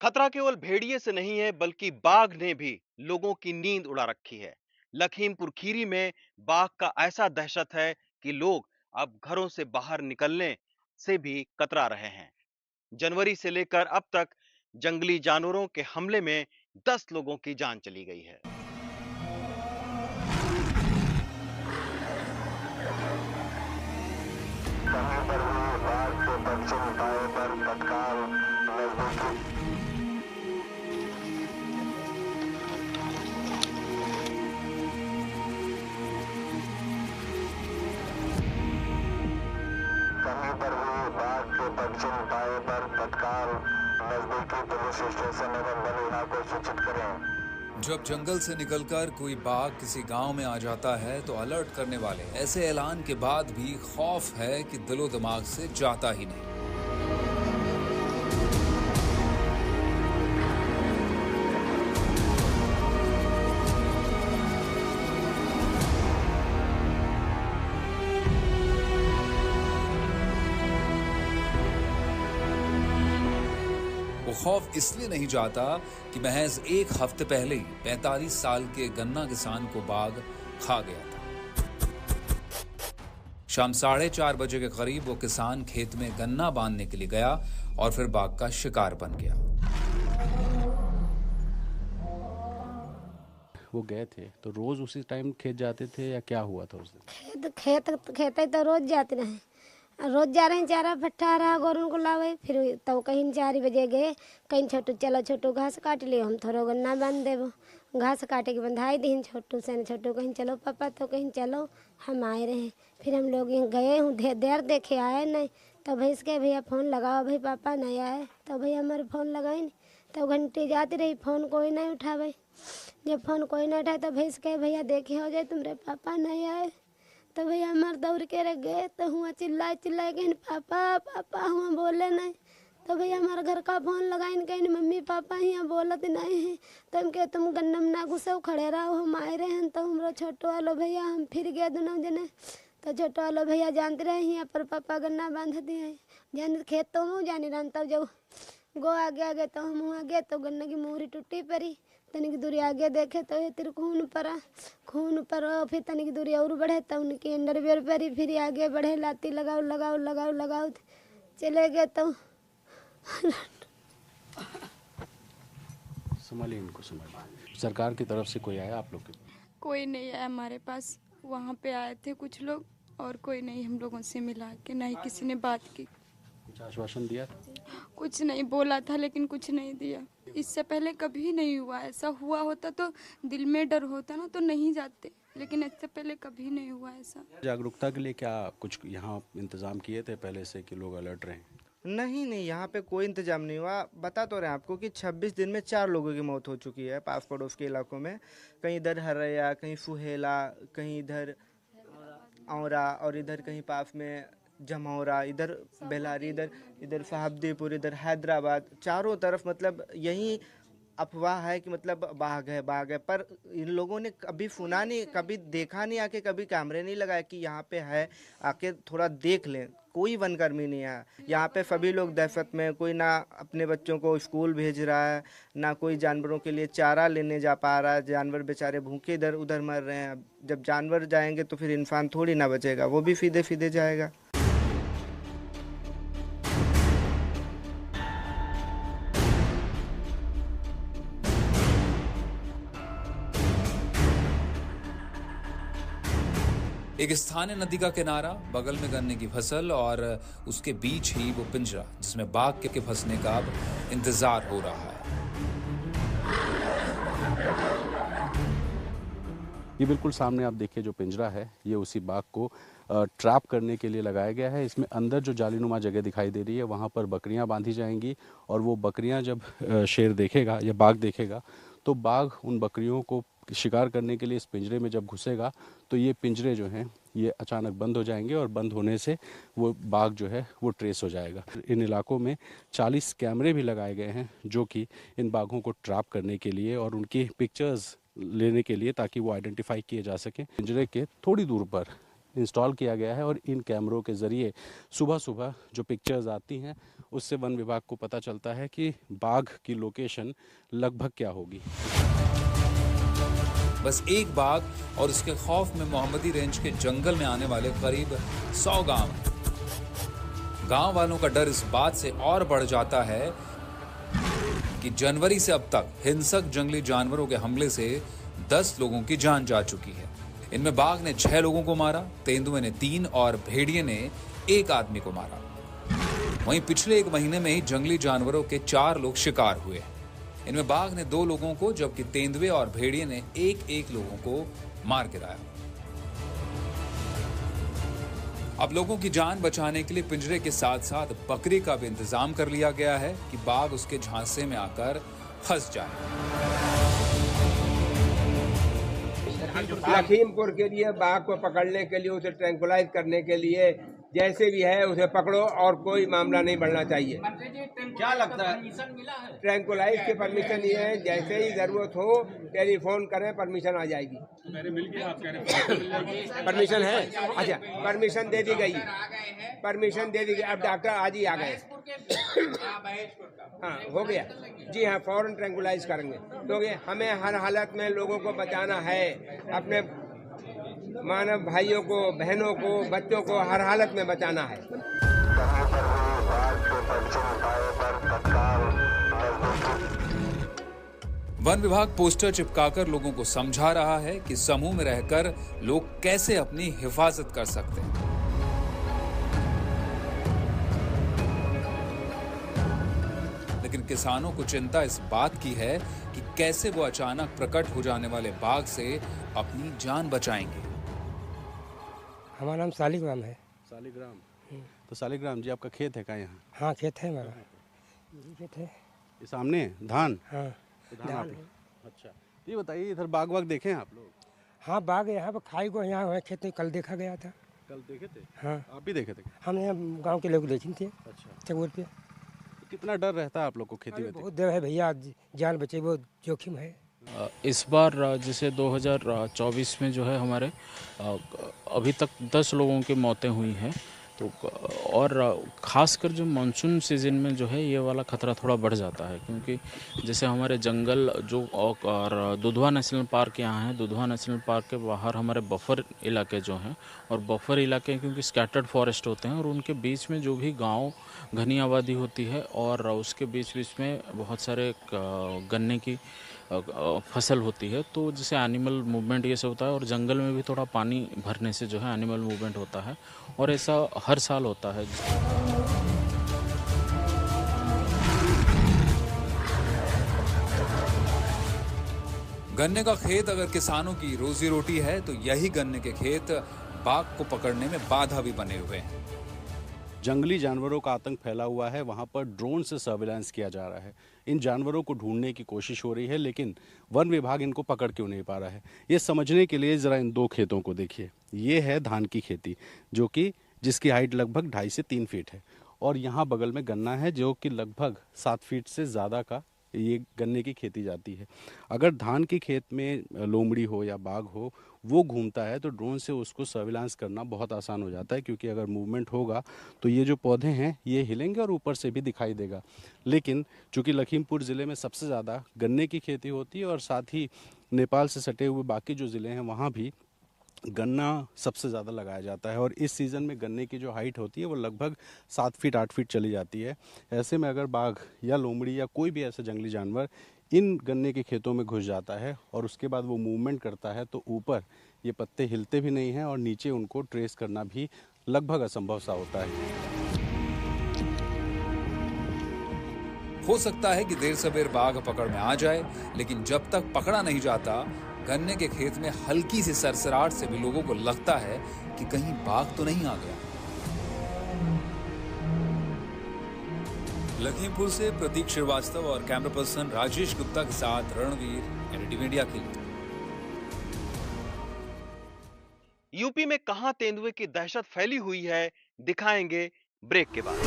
खतरा केवल भेड़िए से नहीं है बल्कि बाघ ने भी लोगों की नींद उड़ा रखी है। लखीमपुर खीरी में बाघ का ऐसा दहशत है कि लोग अब घरों से बाहर निकलने से भी कतरा रहे हैं। जनवरी से लेकर अब तक जंगली जानवरों के हमले में 10 लोगों की जान चली गई है। कहीं पर भी बाढ़ के बच्चे उठाए पर तत्काल नजदीकी कहीं पर भी बाढ़ के बच्चे उठाए पर तत्काल नजदीकी पुलिस स्टेशन एवं वन विभाग को सूचित करें। जब जंगल से निकलकर कोई बाघ किसी गांव में आ जाता है तो अलर्ट करने वाले ऐसे ऐलान के बाद भी खौफ है कि दिलो दिमाग से जाता ही नहीं। वो खौफ इसलिए नहीं जाता कि महज एक हफ्ते पहले ही 45 साल के गन्ना किसान को बाघ खा गया था। शाम 4:30 बजे के करीब वो किसान खेत में गन्ना बांधने के लिए गया और फिर बाघ का शिकार बन गया। वो गए थे तो रोज उसी टाइम खेत जाते थे या क्या हुआ था उस दिन? खेत तो रोज जाते रहे। रोज जा रहे हैं, चारा फट्टा रहा गोरन को लावे। फिर तो कहीं 4 बजे गए, कहीं छोटू चलो छोटू घास काट लियो, हम थोड़ा गन्ना बांध देवो। घास काटे के बंधाई दी छोटू से, छोटू कहीं चलो पापा, तो कहीं चलो, हम आए रहे। फिर हम लोग गए हूँ, देर देखे आए नहीं। तो भैंस के भैया फ़ोन लगाओ, भाई पापा नहीं आए। तो भैया हमारे फ़ोन लगाए नहीं, तो घंटी जाती रही, फ़ोन कोई नहीं उठावे। जब फ़ोन कोई नहीं उठाए तो भैंस के भैया देखे हो जाए तुम्हारे पापा नहीं आए। तो भैया हमारे दौड़ के रह गए, तो हुआ चिल्लाए कहीं पापा पापा, हुआ बोले नहीं। तो भैया हमारे घर का फ़ोन लगाइन कहीं मम्मी पापा यहाँ बोलत नहीं है। तो हम कहे तुम गन्नम ना घुसो, खड़े रहो, हम आए रहे हैं। तो हमारा छोटो वालो भैया हम फिर गए दोनों जने। तो छोटो वालो भैया जानते रहे यहाँ पर पापा गन्ना बांध दिए, जान खेत तो मुँह जानी रहा। तब जब गो आगे आगे तो हम आगे, तो गन्ना की मूरी टूटी पड़ी। तनिक दूरी आगे देखे तो ये तेरे खून पर फिर तनिक दूरी और बढ़े तो उनकी अंडरवियर परी। फिर आगे बढ़े, लाती लगाओ लगाओ लगाओ लगाओ, चले गए। तो संभालिए इनको, संभालिए। सरकार की तरफ से कोई आया आप लोग के? कोई नहीं आया हमारे पास। वहाँ पे आए थे कुछ लोग और कोई नहीं हम लोगों से मिला के, नहीं किसी ने बात की। कुछ आश्वासन दिया था? कुछ नहीं बोला था लेकिन कुछ नहीं दिया। इससे पहले कभी नहीं हुआ। ऐसा हुआ होता तो दिल में डर होता ना, तो नहीं जाते, लेकिन इससे पहले कभी नहीं हुआ ऐसा। जागरूकता के लिए क्या कुछ यहाँ इंतजाम किए थे पहले से कि लोग अलर्ट रहें? नहीं, यहाँ पे कोई इंतजाम नहीं हुआ। बता तो रहे हैं आपको कि 26 दिन में 4 लोगों की मौत हो चुकी है पास पड़ोस के इलाकों में। कहीं इधर हरैया, कहीं फुहेला, कहीं इधर औरा, और इधर कहीं पास में जमौरा, इधर बेलारी, इधर साहबदीपुर, इधर हैदराबाद। चारों तरफ मतलब यही अफवाह है कि मतलब बाघ है बाघ है, पर इन लोगों ने कभी सुना नहीं, कभी देखा नहीं, आके कभी कैमरे नहीं लगाए कि यहाँ पे है, आके थोड़ा देख लें। कोई वनकर्मी नहीं है यहाँ पे। सभी लोग दहशत में, कोई ना अपने बच्चों को स्कूल भेज रहा है, ना कोई जानवरों के लिए चारा लेने जा पा रहा है। जानवर बेचारे भूखे इधर उधर मर रहे हैं। जब जानवर जाएंगे तो फिर इंसान थोड़ी ना बचेगा, वो भी सीधे सीधे जाएगा। एक स्थानीय नदी का किनारा, बगल में गन्ने की फसल और उसके बीच ही वो पिंजरा जिसमें बाघ के फंसने का अब इंतजार हो रहा है। ये बिल्कुल सामने आप देखिए जो पिंजरा है, ये उसी बाघ को ट्रैप करने के लिए लगाया गया है। इसमें अंदर जो जालीनुमा जगह दिखाई दे रही है वहाँ पर बकरियाँ बांधी जाएंगी, और वो बकरियाँ जब शेर देखेगा या बाघ देखेगा तो बाघ उन बकरियों को शिकार करने के लिए इस पिंजरे में जब घुसेगा तो ये पिंजरे जो हैं ये अचानक बंद हो जाएंगे, और बंद होने से वो बाघ जो है वो ट्रेस हो जाएगा। इन इलाकों में 40 कैमरे भी लगाए गए हैं जो कि इन बाघों को ट्रैप करने के लिए और उनकी पिक्चर्स लेने के लिए, ताकि वो आइडेंटिफाई किए जा सकें। पिंजरे के थोड़ी दूर पर इंस्टॉल किया गया है, और इन कैमरों के ज़रिए सुबह सुबह जो पिक्चर्स आती हैं उससे वन विभाग को पता चलता है कि बाघ की लोकेशन लगभग क्या होगी। बस एक बाघ और उसके खौफ में मोहम्मदी रेंज के जंगल में आने वाले करीब 100 गांव हैं। गांव वालों का डर इस बात से और बढ़ जाता है कि जनवरी से अब तक हिंसक जंगली जानवरों के हमले से 10 लोगों की जान जा चुकी है। इनमें बाघ ने 6 लोगों को मारा, तेंदुए ने 3 और भेड़िए ने 1 आदमी को मारा। वहीं पिछले 1 महीने में ही जंगली जानवरों के 4 लोग शिकार हुए हैं। इनमें बाघ ने 2 लोगों को, जबकि तेंदुए और भेड़िए ने 1-1 लोगों को मार गिराया। अब लोगों की जान बचाने के लिए पिंजरे के साथ साथ बकरी का भी इंतजाम कर लिया गया है कि बाघ उसके झांसे में आकर फंस जाए। लखीमपुर के लिए बाघ को पकड़ने के लिए, उसे ट्रैंकुलाइज करने के लिए, जैसे भी है उसे पकड़ो और कोई मामला नहीं बढ़ना चाहिए। क्या लगता है? ट्रैंकुलाइज की परमिशन ये है, जैसे ही जरूरत हो टेलीफोन करें, परमिशन आ जाएगी। परमिशन है? अच्छा, परमिशन दे दी गई, परमिशन दे दी गई। अब डॉक्टर आज ही आ गए। हाँ, हो गया जी। हाँ, फौरन ट्रैंकुलाइज करेंगे क्योंकि हमें हर हालत में लोगों को बचाना है, अपने मानव भाइयों को, बहनों को, बच्चों को हर हालत में बचाना है। कहीं पर भी बाघ के पश्चिम पाए पर तत्काल वन विभाग पोस्टर चिपकाकर लोगों को समझा रहा है कि समूह में रहकर लोग कैसे अपनी हिफाजत कर सकते हैं। लेकिन किसानों को चिंता इस बात की है कि कैसे वो अचानक प्रकट हो जाने वाले बाघ से अपनी जान बचाएंगे। हमारा नाम सालिग्राम है। सालिग्राम। तो सालिग्राम जी, आपका खेत है क्या यहाँ? हाँ, खेत है हमारा। खेत है ये सामने धान। हाँ, धान। अच्छा, ये बताइए, इधर बाघ वाघ देखे हैं आप लोग? हाँ, बाघ यहाँ पर खाई को यहाँ है खेत में, कल देखा गया था। कल देखे थे? हाँ, आप भी देखे थे? हम यहाँ गांव के लोग देखे थे। अच्छा, चकोर पे। कितना डर रहता है आप लोग को खेती में? बहुत डर है भैया, जान बचे वो जोखिम है। इस बार जैसे 2024 में जो है हमारे अभी तक 10 लोगों की मौतें हुई हैं, तो और ख़ासकर जो मानसून सीज़न में जो है ये वाला ख़तरा थोड़ा बढ़ जाता है, क्योंकि जैसे हमारे जंगल जो और दुधवा नेशनल पार्क यहाँ है, दुधवा नेशनल पार्क के बाहर हमारे बफर इलाके जो हैं, और बफर इलाके क्योंकि स्कैटर्ड फॉरेस्ट होते हैं और उनके बीच में जो भी गांव घनी आबादी होती है और उसके बीच बीच में बहुत सारे गन्ने की फसल होती है, तो जैसे एनिमल मूवमेंट ये सब होता है, और जंगल में भी थोड़ा पानी भरने से जो है एनिमल मूवमेंट होता है, और ऐसा हर साल होता है। गन्ने का खेत अगर किसानों की रोजी रोटी है, तो यही गन्ने के खेत बाघ को पकड़ने में बाधा भी बने हुए हैं। जंगली जानवरों का आतंक फैला हुआ है, वहाँ पर ड्रोन से सर्विलांस किया जा रहा है। इन जानवरों को ढूंढने की कोशिश हो रही है, लेकिन वन विभाग इनको पकड़ क्यों नहीं पा रहा है, ये समझने के लिए ज़रा इन 2 खेतों को देखिए। ये है धान की खेती, जो कि जिसकी हाइट लगभग 2.5 से 3 फीट है, और यहाँ बगल में गन्ना है जो कि लगभग 7 फीट से ज़्यादा का ये गन्ने की खेती जाती है। अगर धान के खेत में लोमड़ी हो या बाघ हो, वो घूमता है तो ड्रोन से उसको सर्विलांस करना बहुत आसान हो जाता है, क्योंकि अगर मूवमेंट होगा तो ये जो पौधे हैं ये हिलेंगे और ऊपर से भी दिखाई देगा। लेकिन चूँकि लखीमपुर ज़िले में सबसे ज़्यादा गन्ने की खेती होती है और साथ ही नेपाल से सटे हुए बाकी जो ज़िले हैं वहाँ भी गन्ना सबसे ज़्यादा लगाया जाता है, और इस सीज़न में गन्ने की जो हाइट होती है वो लगभग 7 फीट 8 फीट चली जाती है। ऐसे में अगर बाघ या लोमड़ी या कोई भी ऐसा जंगली जानवर इन गन्ने के खेतों में घुस जाता है और उसके बाद वो मूवमेंट करता है, तो ऊपर ये पत्ते हिलते भी नहीं हैं और नीचे उनको ट्रेस करना भी लगभग असंभव सा होता है। हो सकता है कि देर सवेर बाघ पकड़ में आ जाए, लेकिन जब तक पकड़ा नहीं जाता, गन्ने के खेत में हल्की सी सरसराहट से भी लोगों को लगता है कि कहीं बाघ तो नहीं आ गया। लखीमपुर से प्रतीक श्रीवास्तव और कैमरा पर्सन राजेश गुप्ता के साथ रणवीर, एनडीटीवी मीडिया के लिए। यूपी में कहां तेंदुए की दहशत फैली हुई है, दिखाएंगे ब्रेक के बाद।